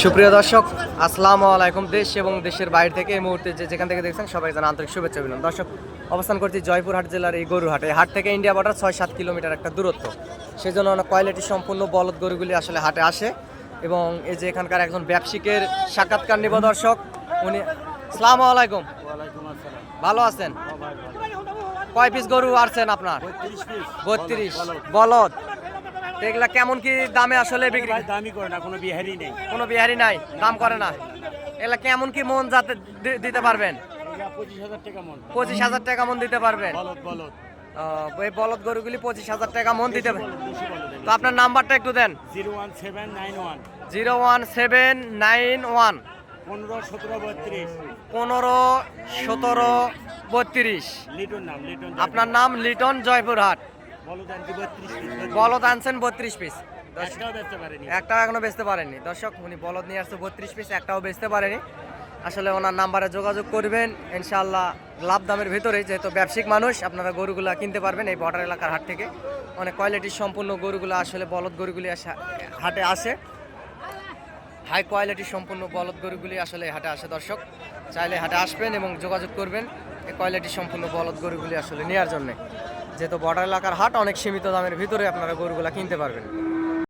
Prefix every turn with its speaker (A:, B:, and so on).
A: সুপ্রিয় দর্শক, আসসালামু আলাইকুম। দেশ এবং দেশের বাইরে থেকে এই মুহূর্তে যেখান থেকে দেখছেন সবাই জানা আন্তরিক শুভেচ্ছা অভিনন্দন। দর্শক, অবস্থান করছি জয়পুরহাট জেলার এই গরুহাটে। এই হাট থেকে ইন্ডিয়া বর্ডার 6-7 কিলোমিটার একটা দূরত্ব। সেই জন্য অনেক কোয়ালিটি সম্পূর্ণ বলদ গরুগুলি আসলে হাটে আসে। এবং এই যে এখানকার একজন ব্যবসায়িকের সাক্ষাৎকার নিব দর্শক। উনি আসসালামু আলাইকুম। ভালো আছেন? কয় পিস গরু আসছেন আপনার? 32 বলদ। এগুলা কেমন কি দামে আসলে বিক্রি?
B: দামই করে না, কোনো বিহারি নেই।
A: কোনো বিহারি নাই, দাম করে না। এগুলা কেমন কি মন যাতে দিতে পারবেন?
B: 25,000 টাকা মন।
A: 25,000 টাকা মন দিতে পারবেন?
B: বলদ
A: এই বলদ গরুগুলি 25,000 টাকা মন দিতে পারবেন।
B: বেশি বলদ।
A: তো আপনার নাম্বারটা একটু দেন।
B: 01791
A: 01791
B: 15 17 32।
A: 15 17 32।
B: লিটন নাম, লিটন।
A: আপনার নাম লিটন, জয়পুরহাট।
B: বলদ আনছি 32 পিস।
A: বলদ আনছেন 32 পিস।
B: একটাও বেচতে পারেনি।
A: একটাও এখনো বেচতে পারেননি। দর্শক, উনি বলদ নিয়ে আসছে 32 পিস, একটাও বেচতে পারেনি। আসলে ওনার নাম্বারে যোগাযোগ করবেন, ইনশাআল্লাহ লাভ দামের ভিতরে। যেহেতু ব্যবসায়িক মানুষ, আপনারা গরুগুলা কিনতে পারবেন এই বর্ডার এলাকার হাট থেকে। অনেক কোয়ালিটির সম্পূর্ণ গরুগুলো আসলে বলদ গরুগুলি হাটে আসে। হাই কোয়ালিটির সম্পূর্ণ বলদ গরুগুলি আসলে হাটে আসে। দর্শক, চাইলে হাটে আসবেন এবং যোগাযোগ করবেন এই কোয়ালিটির সম্পূর্ণ বলদ গরুগুলি আসলে নেওয়ার জন্য। যেহেতু বর্ডার এলাকার হাট, অনেক সীমিত দামের ভিতরে আপনারা গরুগুলা কিনতে পারবেন।